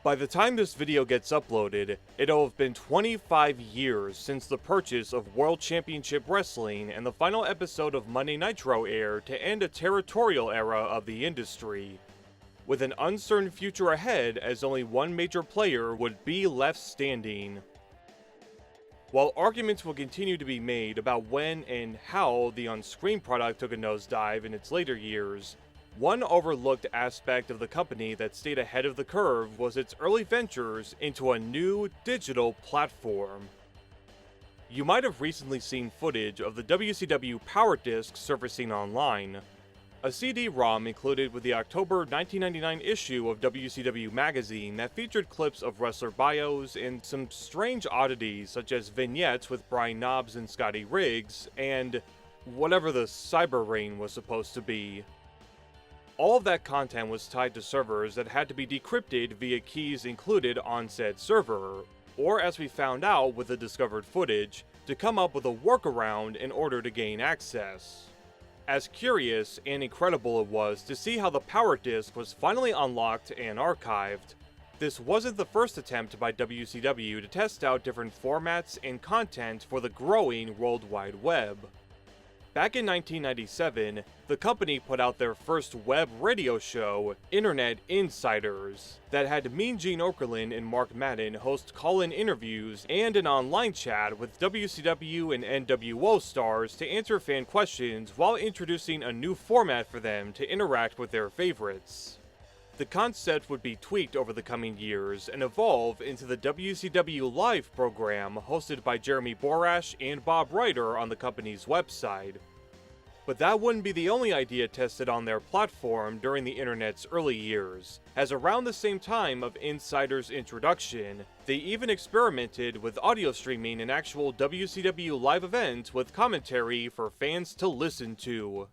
By the time this video gets uploaded, it'll have been 25 years since the purchase of World Championship Wrestling and the final episode of Monday Nitro aired to end a territorial era of the industry, with an uncertain future ahead as only one major player would be left standing. While arguments will continue to be made about when and how the on-screen product took a nosedive in its later years, one overlooked aspect of the company that stayed ahead of the curve was its early ventures into a new digital platform. You might have recently seen footage of the WCW Power Disc surfacing online, a CD-ROM included with the October 1999 issue of WCW magazine that featured clips of wrestler bios and some strange oddities such as vignettes with Brian Knobbs and Scotty Riggs, and whatever the Cyber Rain was supposed to be. All of that content was tied to servers that had to be decrypted via keys included on said server, or as we found out with the discovered footage, to come up with a workaround in order to gain access. As curious and incredible it was to see how the Power Disc was finally unlocked and archived, this wasn't the first attempt by WCW to test out different formats and content for the growing World Wide Web. Back in 1997, the company put out their first web radio show, Internet Insiders, that had Mean Gene Okerlund and Mark Madden host call-in interviews and an online chat with WCW and NWO stars to answer fan questions while introducing a new format for them to interact with their favorites. The concept would be tweaked over the coming years and evolve into the WCW Live program hosted by Jeremy Borash and Bob Ryder on the company's website. But that wouldn't be the only idea tested on their platform during the internet's early years, as around the same time of Insider's introduction, they even experimented with audio streaming an actual WCW live event with commentary for fans to listen to.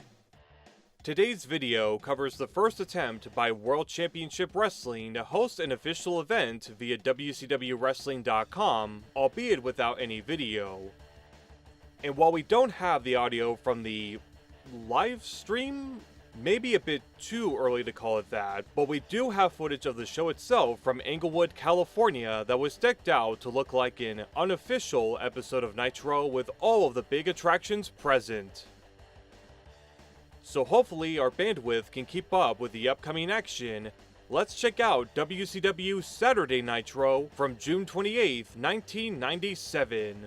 Today's video covers the first attempt by World Championship Wrestling to host an official event via WCWWrestling.com, albeit without any video. And while we don't have the audio from the live stream, maybe a bit too early to call it that, but we do have footage of the show itself from Inglewood, California that was decked out to look like an unofficial episode of Nitro with all of the big attractions present. So hopefully our bandwidth can keep up with the upcoming action. Let's check out WCW Saturday Nitro from June 28th, 1997.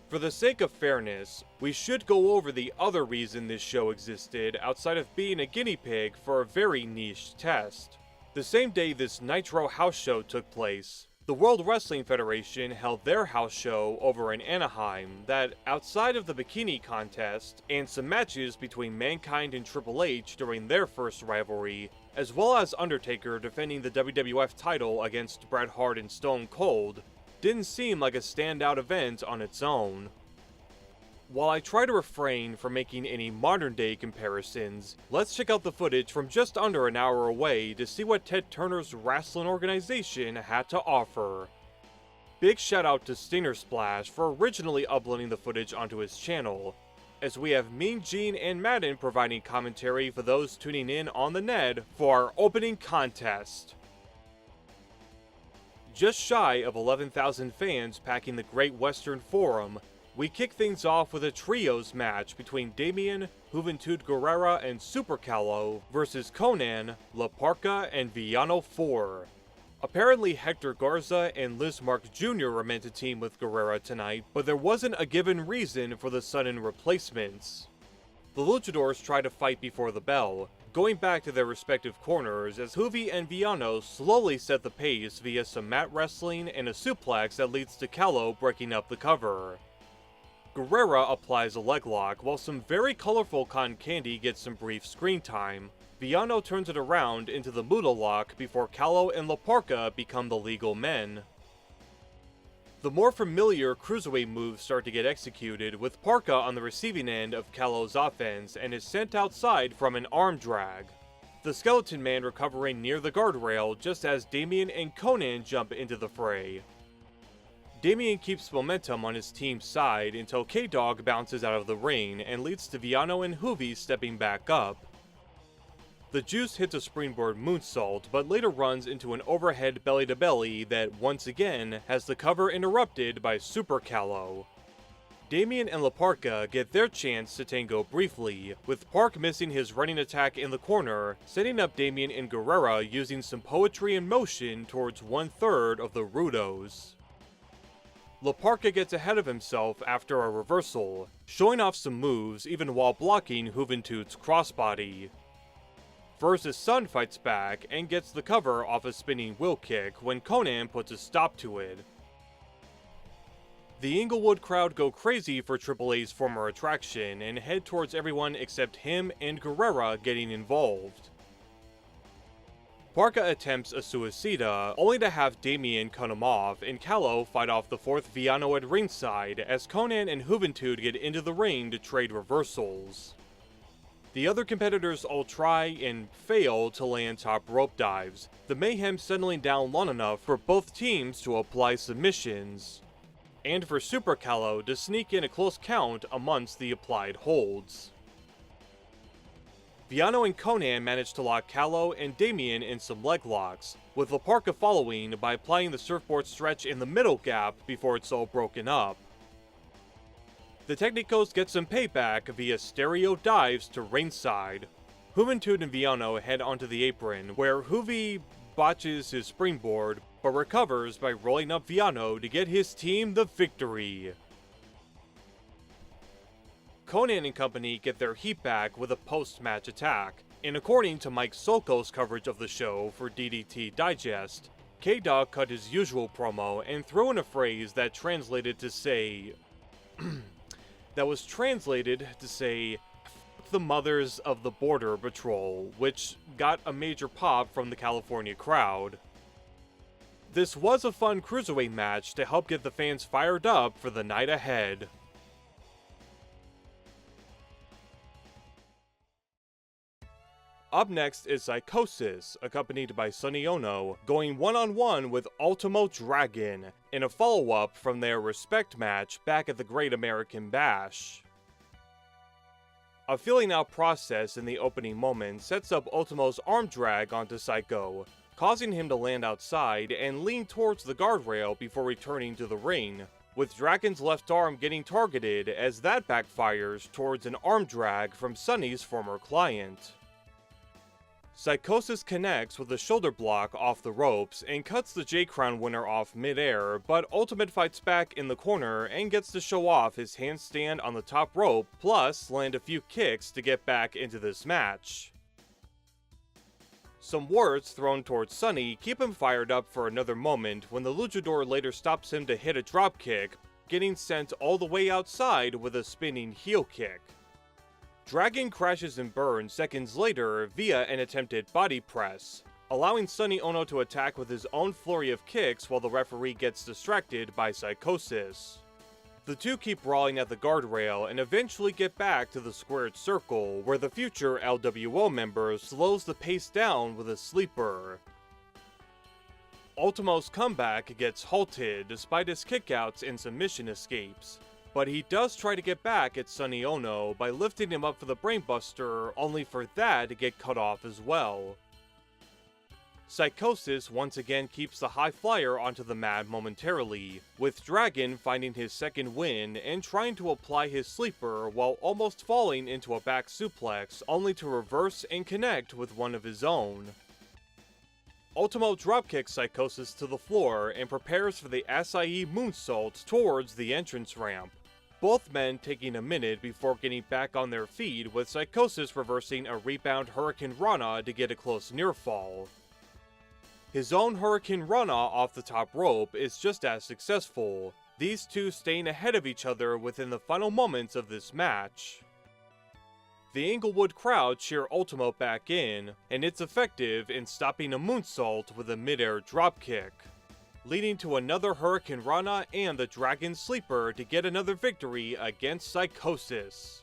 For the sake of fairness, we should go over the other reason this show existed outside of being a guinea pig for a very niche test. The same day this Nitro house show took place, the World Wrestling Federation held their house show over in Anaheim that, outside of the bikini contest and some matches between Mankind and Triple H during their first rivalry, as well as Undertaker defending the WWF title against Bret Hart and Stone Cold, didn't seem like a standout event on its own. While I try to refrain from making any modern-day comparisons, let's check out the footage from just under an hour away to see what Ted Turner's wrestling organization had to offer. Big shout out to Steiner Splash for originally uploading the footage onto his channel, as we have Mean Gene and Madden providing commentary for those tuning in on the net for our opening contest. Just shy of 11,000 fans packing the Great Western Forum, we kick things off with a trios match between Damien, Juventud Guerrera, and Super Calo versus Konnan, La Parka, and Villano 4. Apparently Hector Garza and Liz Mark Jr. were meant to team with Guerrera tonight, but there wasn't a given reason for the sudden replacements. The Luchadors try to fight before the bell, going back to their respective corners as Juvi and Villano slowly set the pace via some mat wrestling and a suplex that leads to Calo breaking up the cover. Guerrera applies a leg lock while some very colorful cotton candy gets some brief screen time. Villano turns it around into the Muda lock before Calo and La Parka become the legal men. The more familiar Cruiserweight moves start to get executed, with Parka on the receiving end of Calo's offense and is sent outside from an arm drag. The Skeleton Man recovering near the guardrail just as Damien and Konnan jump into the fray. Damien keeps momentum on his team's side until K-Dog bounces out of the ring and leads to Villano and Juvi stepping back up. The Juice hits a springboard moonsault, but later runs into an overhead belly-to-belly that, once again, has the cover interrupted by Super Calo. Damien and La Parka get their chance to tango briefly, with Park missing his running attack in the corner, setting up Damien and Guerrero using some poetry and motion towards 1/3 of the Rudos. La Parka gets ahead of himself after a reversal, showing off some moves even while blocking Juventude's crossbody. Versus Sun fights back and gets the cover off a spinning wheel kick when Conan puts a stop to it. The Inglewood crowd go crazy for Triple A's former attraction and head towards everyone except him and Guerrero getting involved. Parka attempts a suicida, only to have Damien cut him off and Calo fight off the fourth Villano at ringside as Conan and Juventude get into the ring to trade reversals. The other competitors all try and fail to land top rope dives, the mayhem settling down long enough for both teams to apply submissions, and for Super Calo to sneak in a close count amongst the applied holds. Villano and Conan manage to lock Calo and Damien in some leg locks, with La Parka following by applying the surfboard stretch in the middle gap before it's all broken up. The Technicos get some payback via stereo dives to ringside. Juventude and Villano head onto the apron, where Juvi botches his springboard, but recovers by rolling up Villano to get his team the victory. Conan and company get their heat back with a post-match attack, and according to Mike Soko's coverage of the show for DDT Digest, K-Dog cut his usual promo and threw in a phrase that translated to say... "F the mothers of the Border Patrol," which got a major pop from the California crowd. This was a fun Cruiserweight match to help get the fans fired up for the night ahead. Up next is Psychosis, accompanied by Sonny Ono, going one-on-one with Ultimo Dragon, in a follow-up from their Respect match back at the Great American Bash. A feeling out process in the opening moment sets up Ultimo's arm drag onto Psycho, causing him to land outside and lean towards the guardrail before returning to the ring, with Dragon's left arm getting targeted as that backfires towards an arm drag from Sonny's former client. Psychosis connects with a shoulder block off the ropes and cuts the J-Crown winner off mid-air, but Ultimate fights back in the corner and gets to show off his handstand on the top rope, plus land a few kicks to get back into this match. Some words thrown towards Sonny keep him fired up for another moment when the luchador later stops him to hit a dropkick, getting sent all the way outside with a spinning heel kick. Dragon crashes and burns seconds later via an attempted body press, allowing Sonny Ono to attack with his own flurry of kicks while the referee gets distracted by Psychosis. The two keep brawling at the guardrail and eventually get back to the squared circle, where the future LWO member slows the pace down with a sleeper. Ultimo's comeback gets halted despite his kickouts and submission escapes, but he does try to get back at Sonny Ono by lifting him up for the brainbuster, only for that to get cut off as well. Psychosis once again keeps the high flyer onto the mat momentarily, with Dragon finding his second win and trying to apply his sleeper while almost falling into a back suplex, only to reverse and connect with one of his own. Ultimo dropkicks Psychosis to the floor and prepares for the Acai moonsault towards the entrance ramp, both men taking a minute before getting back on their feet, with Psychosis reversing a rebound Hurricane Rana to get a close near fall. His own Hurricane Rana off the top rope is just as successful, these two staying ahead of each other within the final moments of this match. The Inglewood crowd cheer Ultimo back in, and it's effective in stopping a moonsault with a mid-air dropkick, leading to another Hurricane Rana and the Dragon Sleeper to get another victory against Psychosis.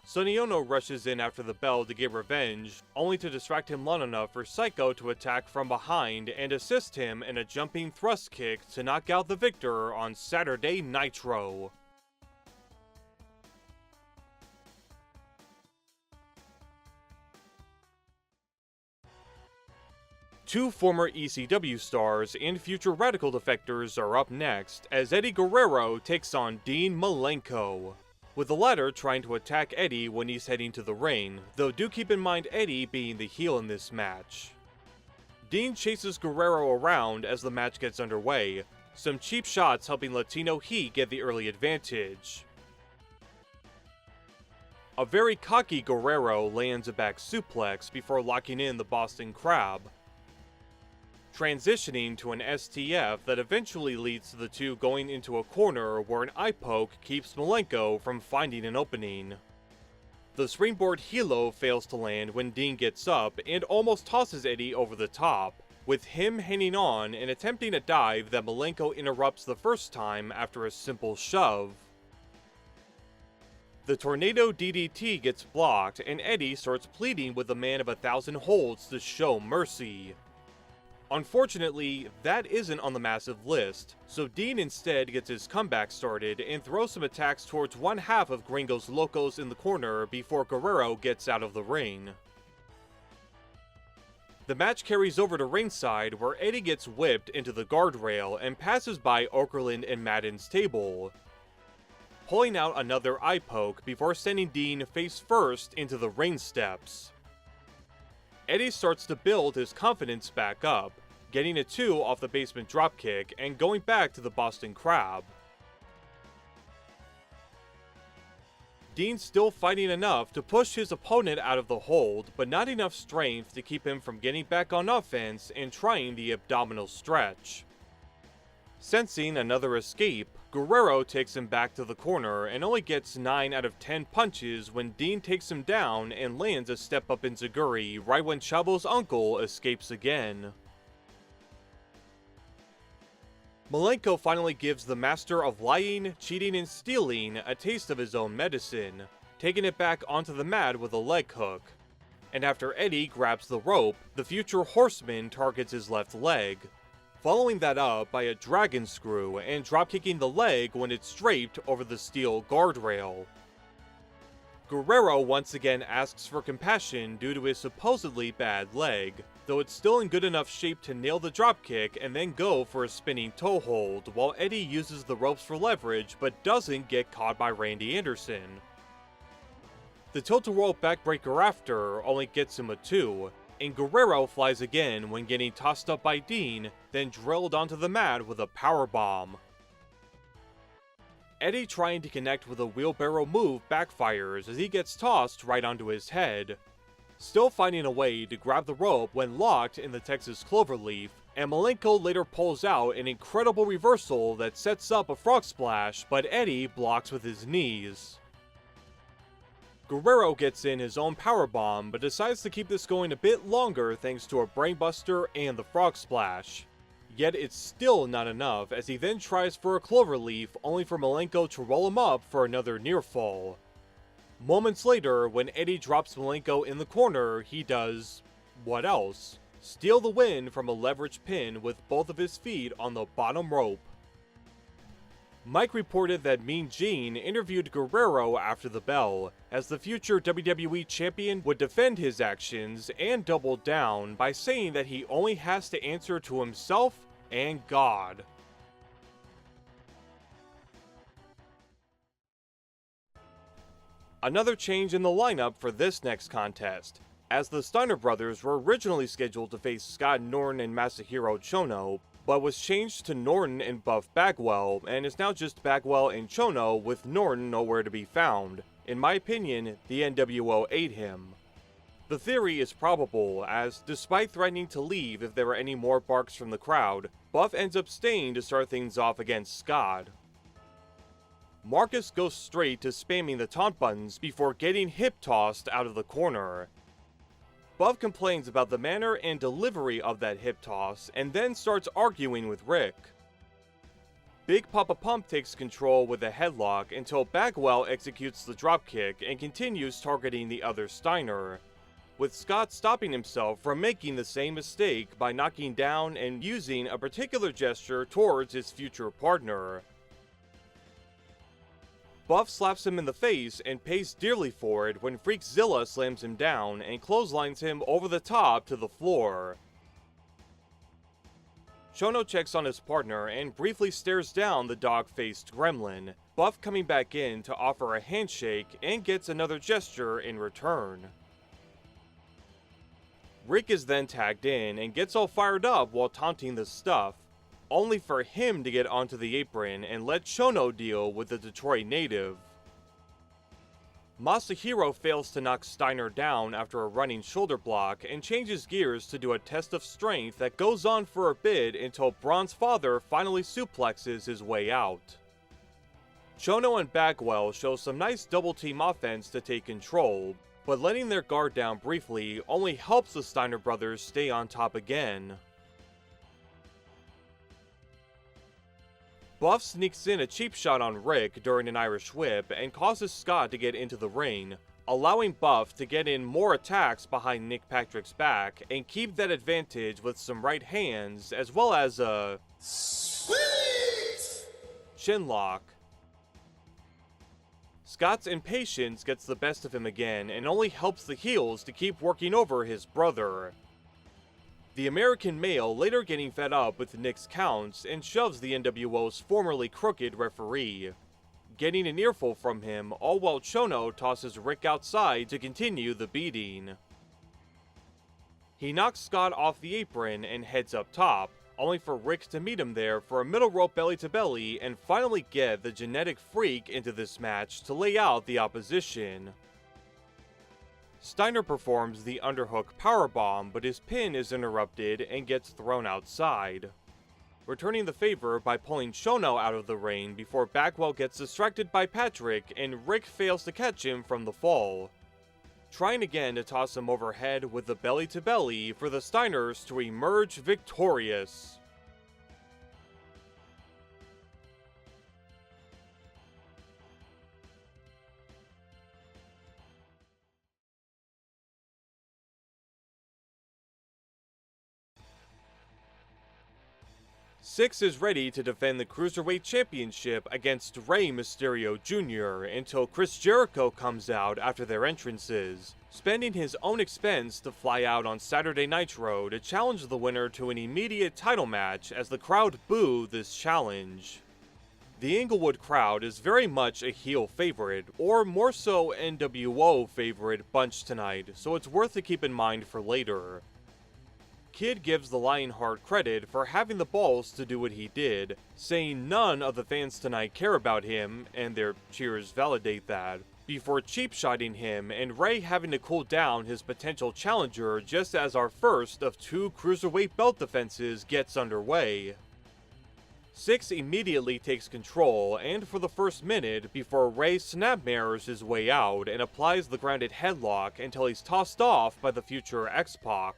Sonny Ono rushes in after the bell to get revenge, only to distract him long enough for Psycho to attack from behind and assist him in a jumping thrust kick to knock out the victor on Saturday Nitro. Two former ECW stars and future Radical defectors are up next, as Eddie Guerrero takes on Dean Malenko, with the latter trying to attack Eddie when he's heading to the ring, though do keep in mind Eddie being the heel in this match. Dean chases Guerrero around as the match gets underway, some cheap shots helping Latino Heat get the early advantage. A very cocky Guerrero lands a back suplex before locking in the Boston Crab, transitioning to an STF that eventually leads to the two going into a corner where an eye poke keeps Malenko from finding an opening. The springboard helo fails to land when Dean gets up and almost tosses Eddie over the top, with him hanging on and attempting a dive that Malenko interrupts the first time after a simple shove. The Tornado DDT gets blocked and Eddie starts pleading with the man of 1,000 holds to show mercy. Unfortunately, that isn't on the massive list, so Dean instead gets his comeback started and throws some attacks towards one half of Gringo's Locos in the corner before Guerrero gets out of the ring. The match carries over to ringside where Eddie gets whipped into the guardrail and passes by Okerlund and Madden's table, pulling out another eye poke before sending Dean face first into the ring steps. Eddie starts to build his confidence back up, getting a 2 off the basement dropkick and going back to the Boston Crab. Dean's still fighting enough to push his opponent out of the hold, but not enough strength to keep him from getting back on offense and trying the abdominal stretch. Sensing another escape, Guerrero takes him back to the corner and only gets 9 out of 10 punches when Dean takes him down and lands a step up enziguri right when Chavo's uncle escapes again. Malenko finally gives the master of lying, cheating, and stealing a taste of his own medicine, taking it back onto the mat with a leg hook. And after Eddie grabs the rope, the future horseman targets his left leg, following that up by a dragon screw and dropkicking the leg when it's draped over the steel guardrail. Guerrero once again asks for compassion due to his supposedly bad leg, though it's still in good enough shape to nail the dropkick and then go for a spinning toe hold, while Eddie uses the ropes for leverage but doesn't get caught by Randy Anderson. The tilt-a-whirl backbreaker after only gets him a 2, and Guerrero flies again when getting tossed up by Dean, then drilled onto the mat with a powerbomb. Eddie trying to connect with a wheelbarrow move backfires as he gets tossed right onto his head, still finding a way to grab the rope when locked in the Texas Cloverleaf, and Malenko later pulls out an incredible reversal that sets up a frog splash, but Eddie blocks with his knees. Guerrero gets in his own powerbomb, but decides to keep this going a bit longer thanks to a brainbuster and the frog splash. Yet it's still not enough, as he then tries for a cloverleaf, only for Malenko to roll him up for another near fall. Moments later, when Eddie drops Malenko in the corner, he does... what else? Steal the win from a leverage pin with both of his feet on the bottom rope. Mike reported that Mean Gene interviewed Guerrero after the bell, as the future WWE Champion would defend his actions and double down by saying that he only has to answer to himself and God. Another change in the lineup for this next contest, as the Steiner brothers were originally scheduled to face Scott Norton and Masahiro Chono, but was changed to Norton and Buff Bagwell, and is now just Bagwell and Chono with Norton nowhere to be found. In my opinion, the NWO ate him. The theory is probable, as despite threatening to leave if there were any more barks from the crowd, Buff ends up staying to start things off against Scott. Marcus goes straight to spamming the taunt buttons before getting hip-tossed out of the corner. Buff complains about the manner and delivery of that hip toss, and then starts arguing with Rick. Big Papa Pump takes control with a headlock until Bagwell executes the dropkick and continues targeting the other Steiner, with Scott stopping himself from making the same mistake by knocking down and using a particular gesture towards his future partner. Buff slaps him in the face and pays dearly for it when Freakzilla slams him down and clotheslines him over the top to the floor. Chono checks on his partner and briefly stares down the dog-faced gremlin, Buff coming back in to offer a handshake and gets another gesture in return. Rick is then tagged in and gets all fired up while taunting the Stuff, only for him to get onto the apron and let Chono deal with the Detroit native. Masahiro fails to knock Steiner down after a running shoulder block and changes gears to do a test of strength that goes on for a bit until Braun's father finally suplexes his way out. Chono and Bagwell show some nice double team offense to take control, but letting their guard down briefly only helps the Steiner brothers stay on top again. Buff sneaks in a cheap shot on Rick during an Irish whip and causes Scott to get into the ring, allowing Buff to get in more attacks behind Nick Patrick's back and keep that advantage with some right hands as well as a sweet chinlock. Scott's impatience gets the best of him again and only helps the heels to keep working over his brother. The American male later getting fed up with Nick's counts and shoves the NWO's formerly crooked referee, getting an earful from him, all while Chono tosses Rick outside to continue the beating. He knocks Scott off the apron and heads up top, only for Rick to meet him there for a middle rope belly to belly and finally get the genetic freak into this match to lay out the opposition. Steiner performs the underhook powerbomb, but his pin is interrupted and gets thrown outside, returning the favor by pulling Chono out of the ring before Bagwell gets distracted by Patrick and Rick fails to catch him from the fall, trying again to toss him overhead with the belly to belly for the Steiners to emerge victorious. Syxx is ready to defend the Cruiserweight Championship against Rey Mysterio Jr. until Chris Jericho comes out after their entrances, spending his own expense to fly out on Saturday Nitro to challenge the winner to an immediate title match as the crowd boo this challenge. The Inglewood crowd is very much a heel favorite, or more so NWO favorite bunch tonight, so it's worth to keep in mind for later. Kid gives the Lionheart credit for having the balls to do what he did, saying none of the fans tonight care about him, and their cheers validate that, before cheap-shotting him and Rey having to cool down his potential challenger just as our first of two Cruiserweight belt defenses gets underway. Syxx immediately takes control, and for the first minute, before Rey snap-mirrors his way out and applies the grounded headlock until he's tossed off by the future X-Pac.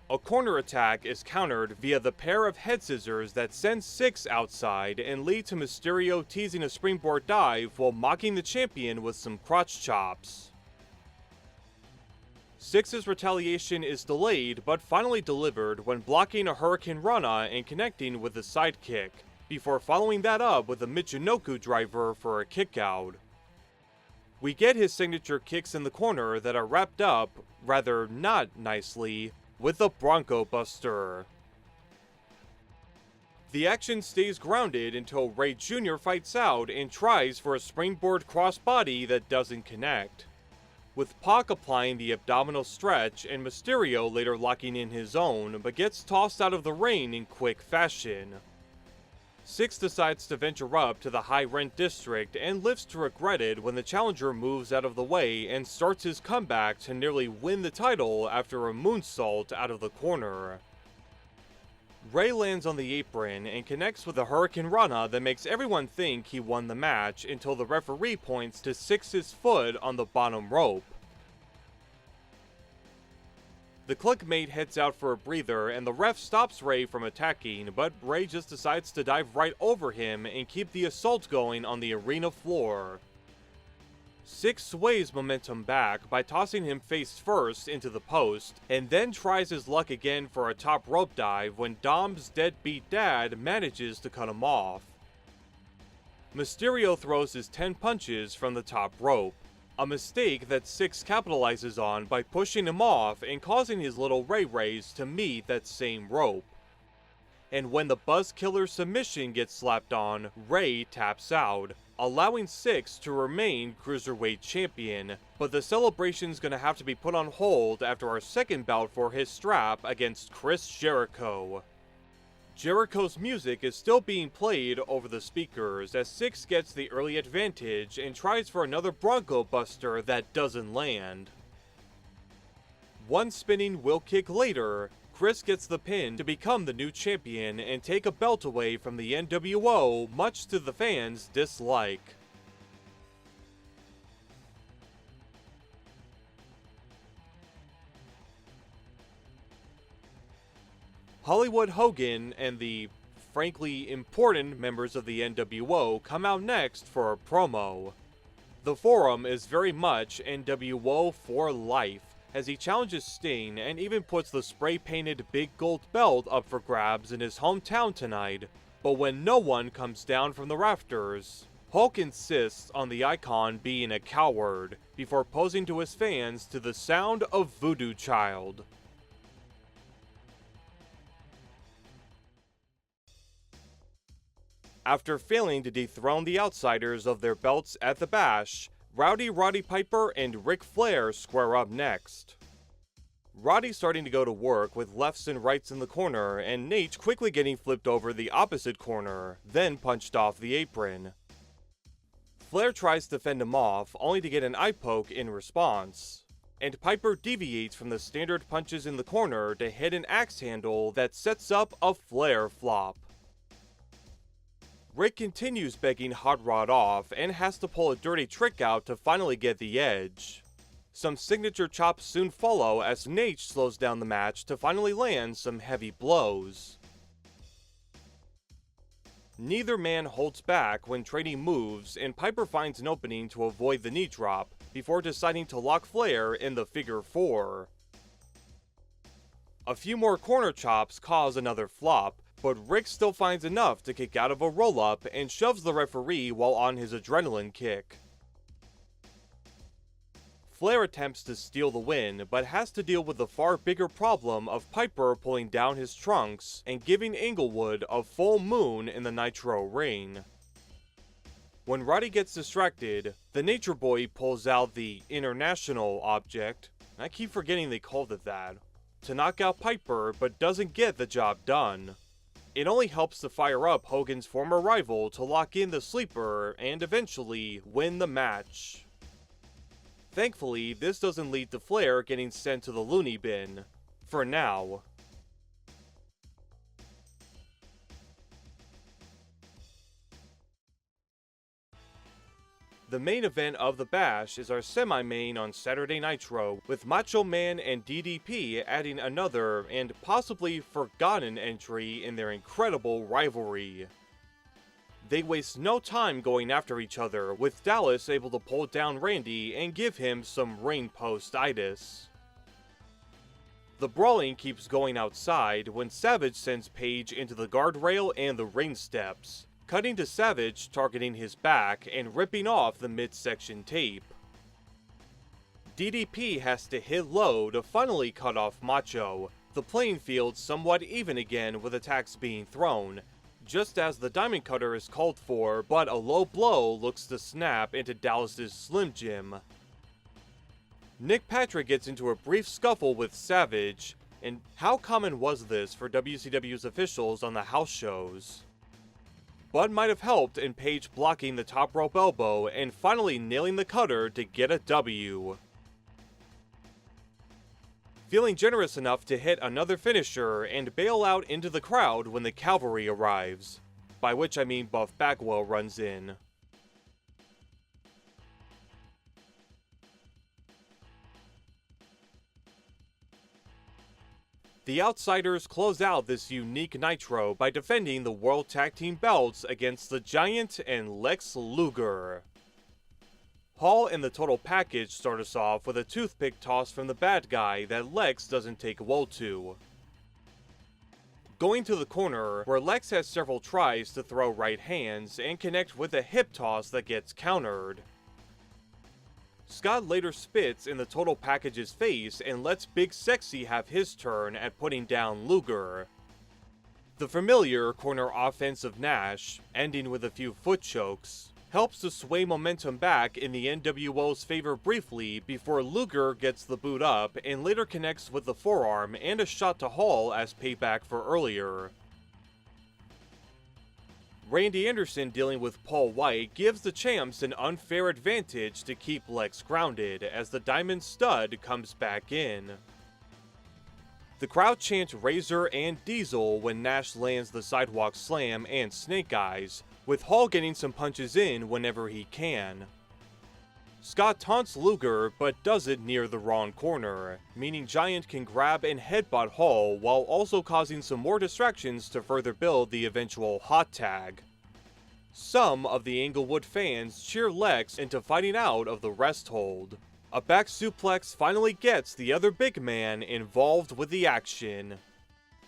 A corner attack is countered via the pair of head scissors that send Syxx outside and lead to Mysterio teasing a springboard dive while mocking the champion with some crotch chops. Syxx's retaliation is delayed but finally delivered when blocking a Hurricane Rana and connecting with a sidekick, before following that up with a Michinoku driver for a kickout. We get his signature kicks in the corner that are wrapped up, rather not nicely, with a Bronco Buster. The action stays grounded until Rey Jr. fights out and tries for a springboard crossbody that doesn't connect, with Pac applying the abdominal stretch and Mysterio later locking in his own, but gets tossed out of the ring in quick fashion. Syxx decides to venture up to the high-rent district and lives to regret it when the challenger moves out of the way and starts his comeback to nearly win the title after a moonsault out of the corner. Rey lands on the apron and connects with a Hurricane Rana that makes everyone think he won the match until the referee points to Syxx's foot on the bottom rope. The clickmate heads out for a breather and the ref stops Rey from attacking, but Rey just decides to dive right over him and keep the assault going on the arena floor. Syxx sways momentum back by tossing him face first into the post, and then tries his luck again for a top rope dive when Dom's deadbeat dad manages to cut him off. Mysterio throws his 10 punches from the top rope, a mistake that Syxx capitalizes on by pushing him off and causing his little Ray Rays to meet that same rope, and when the Buzzkiller submission gets slapped on, Ray taps out, allowing Syxx to remain Cruiserweight champion, but the celebration's gonna have to be put on hold after our second bout for his strap against Chris Jericho. Jericho's music is still being played over the speakers as Syxx gets the early advantage and tries for another Bronco Buster that doesn't land. One spinning wheel kick later, Chris gets the pin to become the new champion and take a belt away from the NWO, much to the fans' dislike. Hollywood Hogan and the frankly important members of the NWO come out next for a promo. The Forum is very much NWO for life, as he challenges Sting and even puts the spray-painted big gold belt up for grabs in his hometown tonight. But when no one comes down from the rafters, Hulk insists on the icon being a coward, before posing to his fans to the sound of Voodoo Child. After failing to dethrone the Outsiders of their belts at the Bash, Roddy Piper and Ric Flair square up next. Roddy starting to go to work with lefts and rights in the corner, and Nate quickly getting flipped over the opposite corner, then punched off the apron. Flair tries to fend him off, only to get an eye poke in response, and Piper deviates from the standard punches in the corner to hit an axe handle that sets up a Flair flop. Rick continues begging Hot Rod off and has to pull a dirty trick out to finally get the edge. Some signature chops soon follow as Nate slows down the match to finally land some heavy blows. Neither man holds back when trading moves, and Piper finds an opening to avoid the knee drop before deciding to lock Flair in the figure 4. A few more corner chops cause another flop, but Rick still finds enough to kick out of a roll-up and shoves the referee while on his adrenaline kick. Flair attempts to steal the win, but has to deal with the far bigger problem of Piper pulling down his trunks and giving Englewood a full moon in the Nitro ring. When Roddy gets distracted, the Nature Boy pulls out the international object, I keep forgetting they called it that, to knock out Piper, but doesn't get the job done. It only helps to fire up Hogan's former rival to lock in the sleeper and eventually win the match. Thankfully, this doesn't lead to Flair getting sent to the loony bin. For now. The main event of the Bash is our semi-main on Saturday Nitro, with Macho Man and DDP adding another and possibly forgotten entry in their incredible rivalry. They waste no time going after each other, with Dallas able to pull down Randy and give him some ring post-itis. The brawling keeps going outside when Savage sends Page into the guardrail and the ring steps, cutting to Savage targeting his back and ripping off the midsection tape. DDP has to hit low to finally cut off Macho, the playing field somewhat even again with attacks being thrown, just as the Diamond Cutter is called for, but a low blow looks to snap into Dallas's Slim Jim. Nick Patrick gets into a brief scuffle with Savage, and how common was this for WCW's officials on the house shows? Bud might have helped in Page blocking the top rope elbow and finally nailing the cutter to get a W. Feeling generous enough to hit another finisher and bail out into the crowd when the cavalry arrives, by which I mean Buff Bagwell runs in. The Outsiders close out this unique Nitro by defending the World Tag Team belts against the Giant and Lex Luger. Hall and the Total Package start us off with a toothpick toss from the bad guy that Lex doesn't take well to. Going to the corner, where Lex has several tries to throw right hands and connect with a hip toss that gets countered. Scott later spits in the Total Package's face and lets Big Sexy have his turn at putting down Luger. The familiar corner offense of Nash, ending with a few foot chokes, helps to sway momentum back in the NWO's favor briefly before Luger gets the boot up and later connects with the forearm and a shot to Hall as payback for earlier. Randy Anderson dealing with Paul White gives the champs an unfair advantage to keep Lex grounded as the Diamond Stud comes back in. The crowd chants Razor and Diesel when Nash lands the Sidewalk Slam and Snake Eyes, with Hall getting some punches in whenever he can. Scott taunts Luger but does it near the wrong corner, meaning Giant can grab and headbutt Hall while also causing some more distractions to further build the eventual hot tag. Some of the Englewood fans cheer Lex into fighting out of the rest hold. A back suplex finally gets the other big man involved with the action.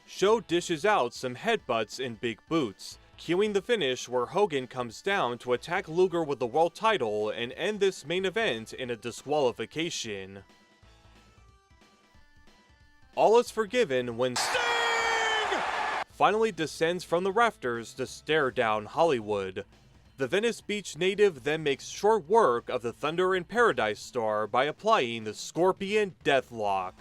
Show dishes out some headbutts and big boots, cueing the finish where Hogan comes down to attack Luger with the world title and end this main event in a disqualification. All is forgiven when Sting finally descends from the rafters to stare down Hollywood. The Venice Beach native then makes short work of the Thunder in Paradise star by applying the Scorpion Deathlock.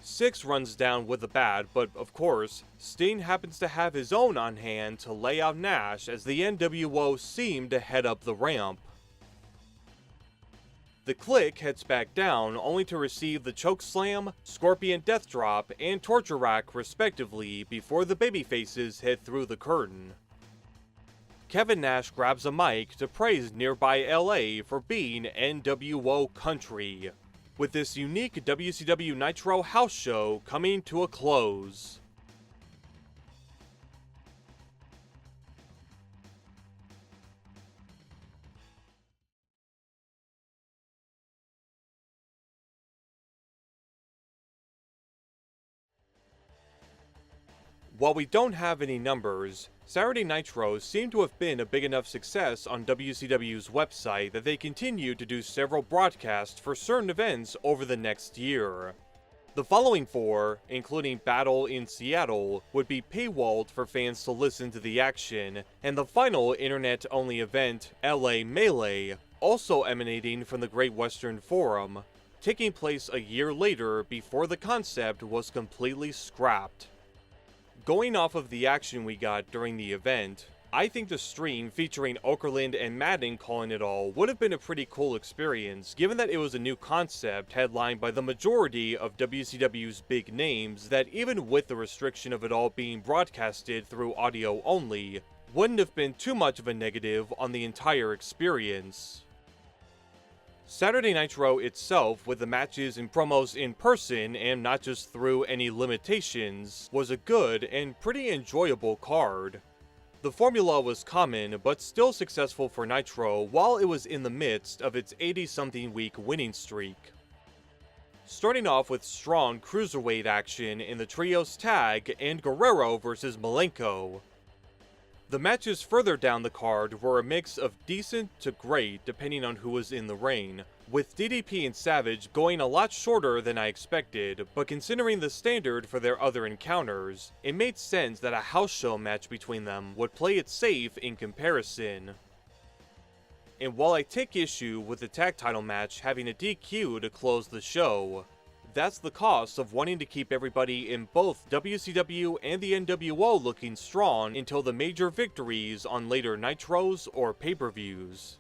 Syxx runs down with the bat, but of course, Sting happens to have his own on hand to lay out Nash as the NWO seem to head up the ramp. The Clique heads back down only to receive the Chokeslam, Scorpion Death Drop, and Torture Rack respectively before the babyfaces head through the curtain. Kevin Nash grabs a mic to praise nearby LA for being NWO country, with this unique WCW Nitro house show coming to a close. While we don't have any numbers, Saturday Nitro seemed to have been a big enough success on WCW's website that they continued to do several broadcasts for certain events over the next year. The following 4, including Battle in Seattle, would be paywalled for fans to listen to the action, and the final internet-only event, LA Melee, also emanating from the Great Western Forum, taking place a year later before the concept was completely scrapped. Going off of the action we got during the event, I think the stream featuring Okerlund and Madden calling it all would have been a pretty cool experience, given that it was a new concept headlined by the majority of WCW's big names that, even with the restriction of it all being broadcasted through audio only, wouldn't have been too much of a negative on the entire experience. Saturday Nitro itself, with the matches and promos in person and not just through any limitations, was a good and pretty enjoyable card. The formula was common, but still successful for Nitro while it was in the midst of its 80-something week winning streak. Starting off with strong Cruiserweight action in the Trios Tag and Guerrero vs Malenko. The matches further down the card were a mix of decent to great depending on who was in the ring, with DDP and Savage going a lot shorter than I expected, but considering the standard for their other encounters, it made sense that a house show match between them would play it safe in comparison. And while I take issue with the tag title match having a DQ to close the show, that's the cost of wanting to keep everybody in both WCW and the NWO looking strong until the major victories on later Nitros or pay-per-views.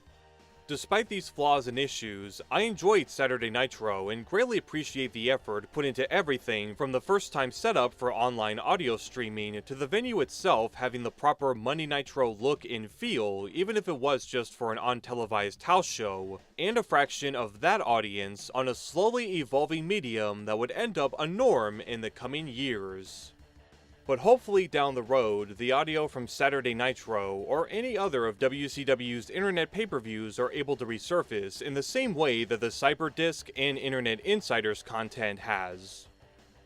Despite these flaws and issues, I enjoyed Saturday Nitro and greatly appreciate the effort put into everything from the first-time setup for online audio streaming to the venue itself having the proper Monday Nitro look and feel, even if it was just for an untelevised house show, and a fraction of that audience on a slowly evolving medium that would end up a norm in the coming years. But hopefully down the road, the audio from Saturday Nitro or any other of WCW's internet pay-per-views are able to resurface in the same way that the Cyberdisc and Internet Insiders content has.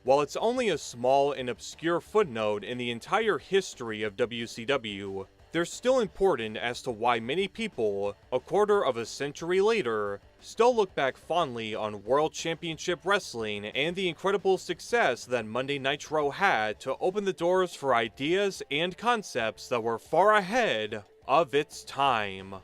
While it's only a small and obscure footnote in the entire history of WCW, they're still important as to why many people, a quarter of a century later, still look back fondly on World Championship Wrestling and the incredible success that Monday Nitro had to open the doors for ideas and concepts that were far ahead of its time.